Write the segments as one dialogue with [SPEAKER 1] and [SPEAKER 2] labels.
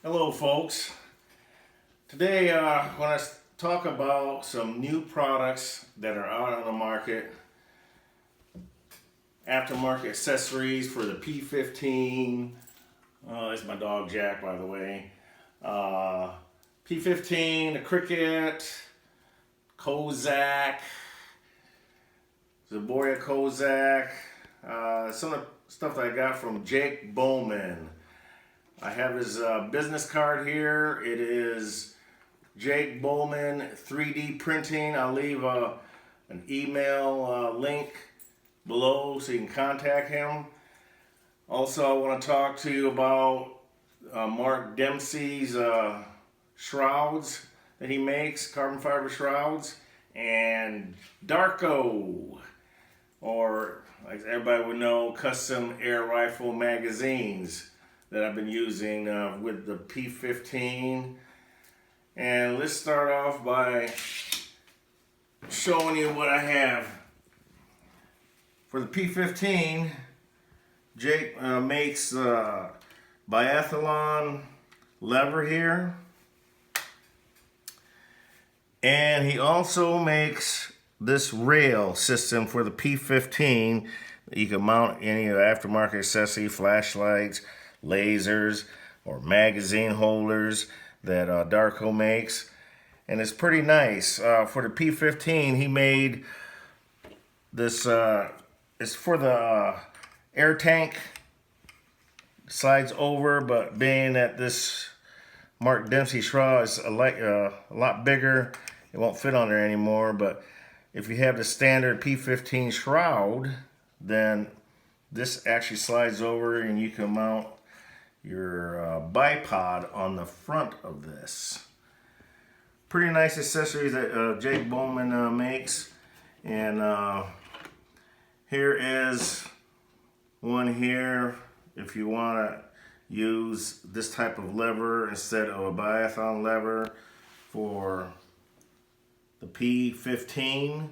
[SPEAKER 1] Hello folks. Today I want to talk about some new products that are out on the market. Aftermarket accessories for the P15. That's my dog Jack, by the way. P15, the Cricket, Kozak, Zaboria Kozak. Some of the stuff that I got from Jake Bowman. I have his business card here. It is Jake Bowman 3D printing. I'll leave an email link below so you can contact him. Also, I want to talk to you about Mark Dempsey's shrouds that he makes, carbon fiber shrouds, and Darko, or like everybody would know, custom air rifle magazines that I've been using with the P15. And let's start off by showing you what I have. For the P15, Jake makes Biathlon Lever here. And he also makes this rail system for the P15. You can mount any of the aftermarket accessory, flashlights, lasers, or magazine holders that Darko makes, and it's pretty nice. For the P15, he made this. It's for the air tank. Slides over, but being that this Mark Dempsey shroud is a lot bigger, it won't fit on there anymore. But if you have the standard P15 shroud, then this actually slides over, and you can mount your bipod on the front of this. Pretty nice accessories that Jake Bowman makes. And here is one here if you want to use this type of lever instead of a Biathlon lever for the P15.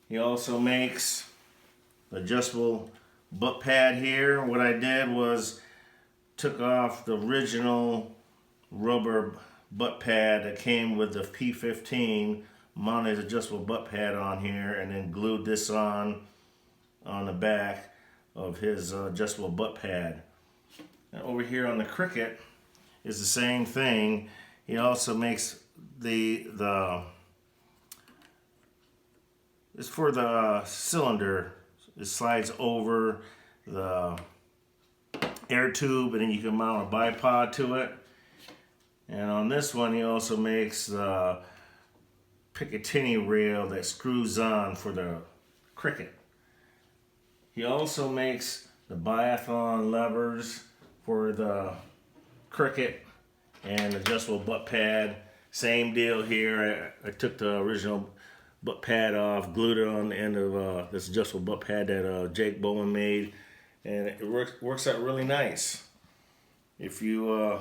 [SPEAKER 1] He also makes adjustable butt pad here. What I did was took off the original rubber butt pad that came with the P15, mounted adjustable butt pad on here, and then glued this on the back of his adjustable butt pad. And over here on the Cricket is the same thing. He also makes it's for the cylinder. It slides over the air tube, and then you can mount a bipod to it. And on this one, he also makes the Picatinny rail that screws on for the Cricket. He also makes the Biathlon levers for the Cricket and adjustable butt pad. Same deal here. I took the original butt pad off, glued it on the end of this adjustable butt pad that Jake Bowman made, and it works out really nice. If you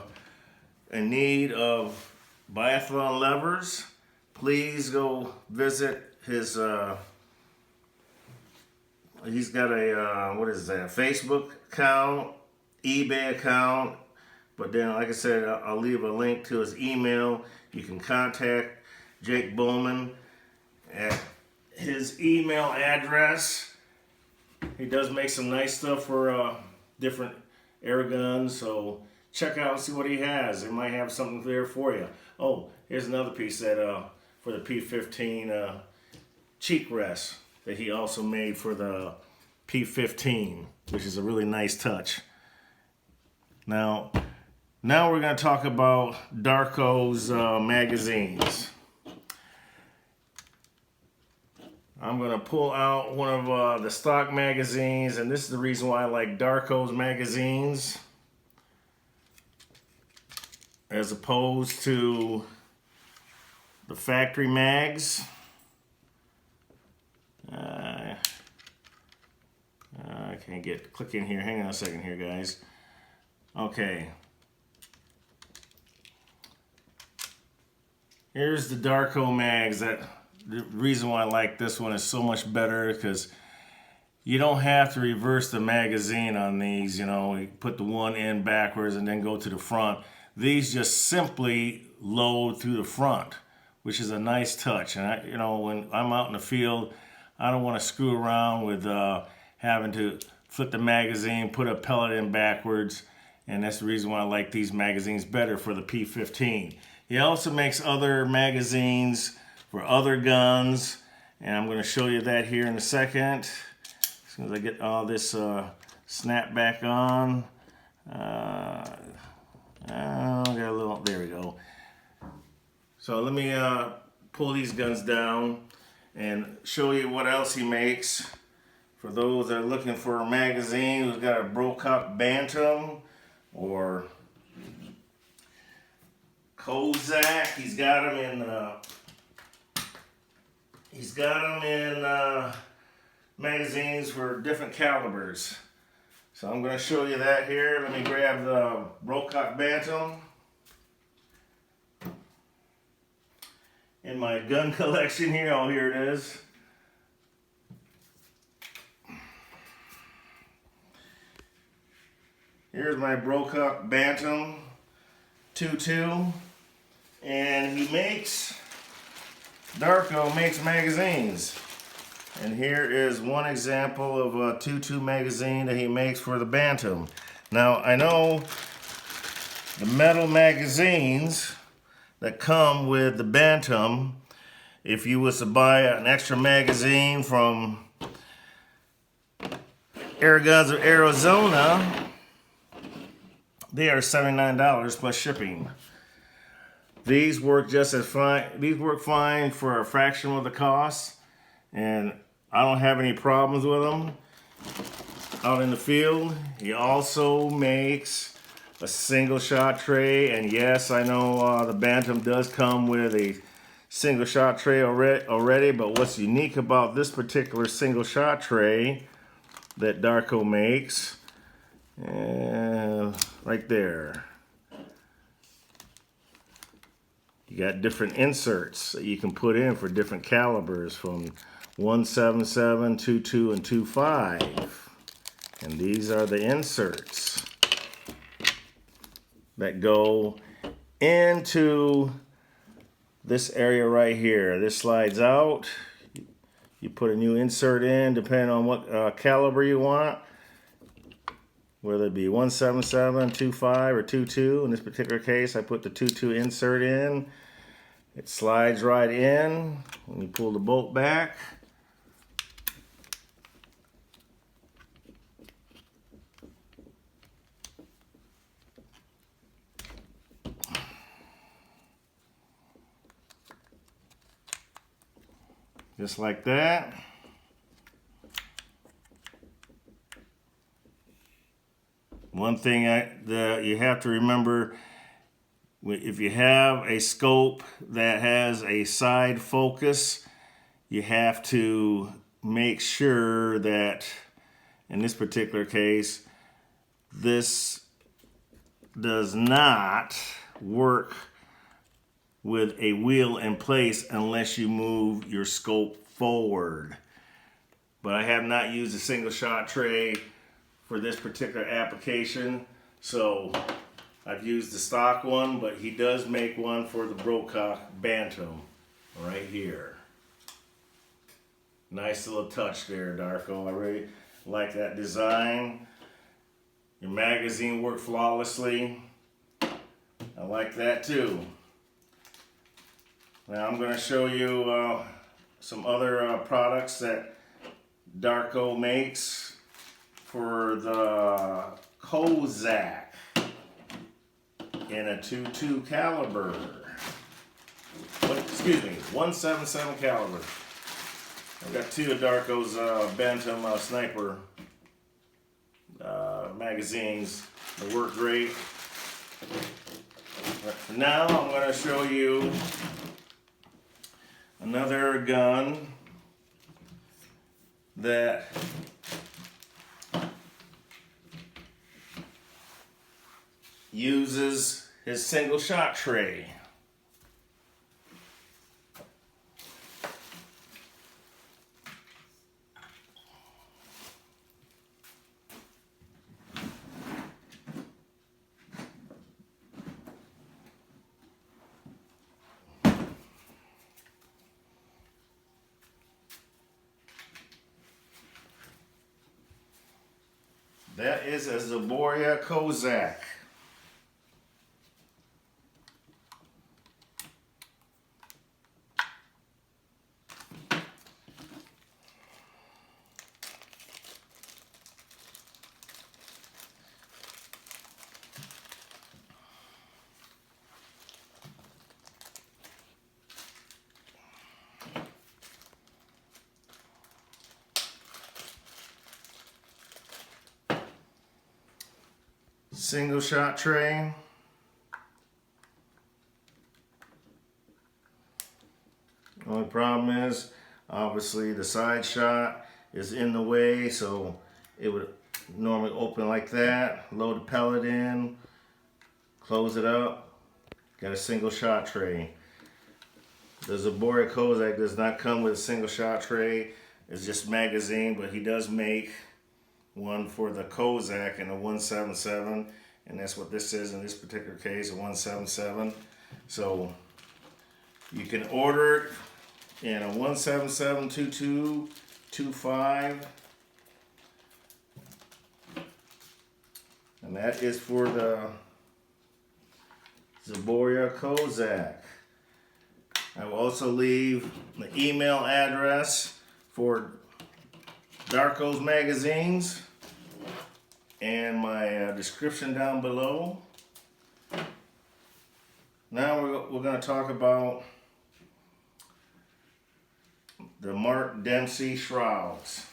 [SPEAKER 1] in need of Biathlon levers, please go visit his. He's got a Facebook account, eBay account, but then, like I said, I'll leave a link to his email. You can contact Jake Bowman at his email address. He does make some nice stuff for different air guns, so check out and see what he has. It might have something there for you. Oh, here's another piece that for the P15 cheek rest that he also made for the P15, which is a really nice touch. Now we're going to talk about Darko's magazines. I'm going to pull out one of the stock magazines, and this is the reason why I like Darko's magazines as opposed to the factory mags. I can't click in here. Hang on a second here, guys. Okay. Here's the Darko mags. The reason why I like this one is so much better because you don't have to reverse the magazine on these, you know, you put the one end backwards and then go to the front. These just simply load through the front, which is a nice touch. And you know, when I'm out in the field, I don't want to screw around with having to flip the magazine, put a pellet in backwards, and that's the reason why I like these magazines better for the P15. He also makes other magazines for other guns, and I'm going to show you that here in a second. As soon as I get all this snap back on. Got a little, there we go. So let me pull these guns down and show you what else he makes. For those that are looking for a magazine who's got a Brocock Bantam or Kozak, he's got them in magazines for different calibers. So I'm going to show you that here. Let me grab the Brocock Bantam in my gun collection here. Oh, here it is. Here's my Brocock Bantam 2.2, and Darko makes magazines. And here is one example of a 2.2 magazine that he makes for the Bantam. Now, I know the metal magazines that come with the Bantam, if you was to buy an extra magazine from Airguns of Arizona, they are $79 plus shipping. These work just as fine. These work fine for a fraction of the cost, and I don't have any problems with them out in the field. He also makes a single shot tray, and yes, I know the Bantam does come with a single shot tray already, but what's unique about this particular single shot tray that Darko makes, right there, you got different inserts that you can put in for different calibers from 177, 2.2, and 2.5. And these are the inserts that go into this area right here. This slides out. You put a new insert in depending on what caliber you want, whether it be 177, 2.5, or 2.2. In this particular case, I put the 2.2 insert in. It slides right in when you pull the bolt back. Just like that. One thing that you have to remember, if you have a scope that has a side focus, you have to make sure that, in this particular case, this does not work with a wheel in place unless you move your scope forward. But I have not used a single shot tray for this particular application, so I've used the stock one, but he does make one for the Brocock Bantam right here. Nice little touch there, Darko. I really like that design. Your magazine worked flawlessly. I like that too. Now I'm going to show you some other products that Darko makes for the Kozak in a 2.2 caliber. Excuse me, 177 caliber. I've got two of Darko's Bantam sniper magazines. They work great. But now I'm going to show you another gun that uses his single shot tray. That is a Zaboria Kozak. Single shot tray. Only problem is, obviously, the side shot is in the way, so it would normally open like that. Load the pellet in, close it up. Got a single shot tray. The Zaboria Kozak does not come with a single shot tray. It's just magazine, but he does make one for the Kozak in a 177, and that's what this is in this particular case, a 177. So you can order it in a 177, 22, 25, and that is for the Zaboria Kozak. I will also leave the email address for Darko's magazines and my description down below. Now we're going to talk about the Mark Dempsey shrouds.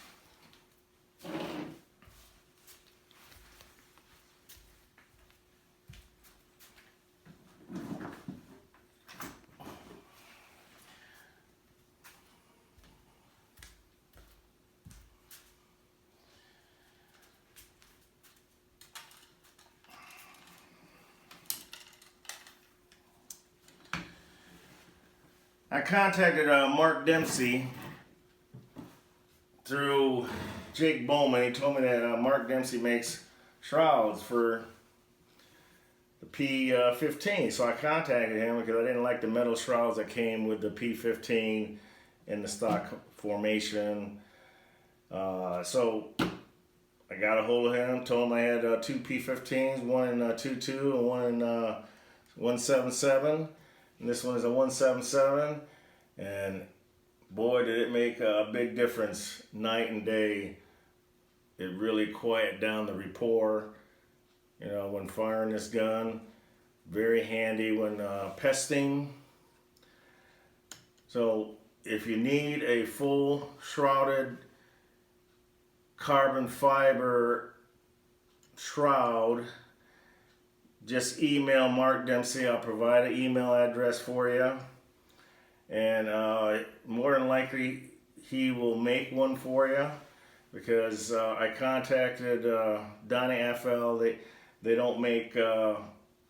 [SPEAKER 1] I contacted Mark Dempsey through Jake Bowman. He told me that Mark Dempsey makes shrouds for the P15. So I contacted him because I didn't like the metal shrouds that came with the P15 in the stock formation. So I got a hold of him, told him I had two P15s, one in 2.2 and one in 177. And this one is a 177, and boy, did it make a big difference night and day. It really quieted down the rapport, you know, when firing this gun. Very handy when pesting. So if you need a full shrouded carbon fiber shroud, just email Mark Dempsey. I'll provide an email address for you. And more than likely, he will make one for you because I contacted Donnie FL. They don't make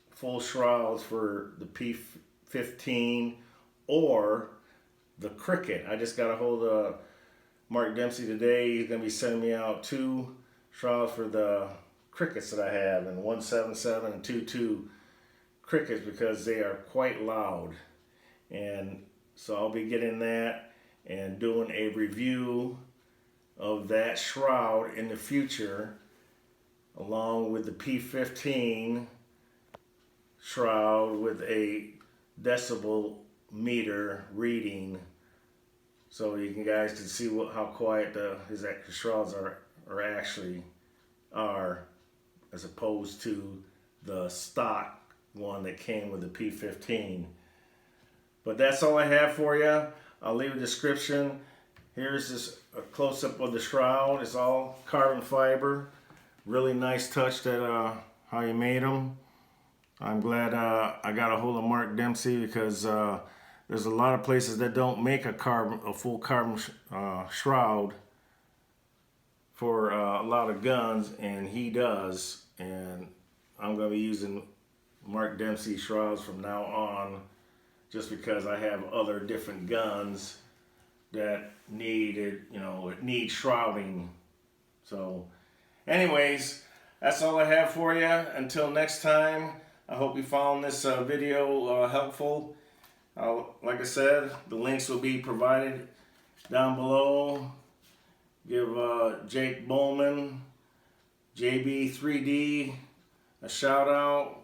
[SPEAKER 1] full shrouds for the P15 or the Cricket. I just got a hold of Mark Dempsey today. He's going to be sending me out two shrouds for the Crickets that I have, and 177 and 2.2 Crickets, because they are quite loud. And so I'll be getting that and doing a review of that shroud in the future, along with the P15 shroud with a decibel meter reading, so you guys can see how quiet his shrouds actually are, as opposed to the stock one that came with the P15. But that's all I have for you. I'll leave a description. Here's a close-up of the shroud. It's all carbon fiber. Really nice touch that how you made them. I'm glad I got a hold of Mark Dempsey, because there's a lot of places that don't make a full carbon shroud for a lot of guns, and he does. And I'm going to be using Mark Dempsey shrouds from now on, just because I have other different guns that need shrouding. So anyways, that's all I have for you. Until next time, I hope you found this video helpful. Like I said, the links will be provided down below. Give Jake Bowman, JB3D, a shout out.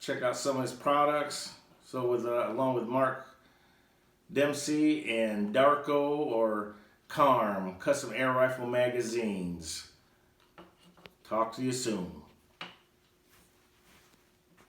[SPEAKER 1] Check out some of his products. So along with Mark Dempsey and Darko or Carm, custom air rifle magazines. Talk to you soon.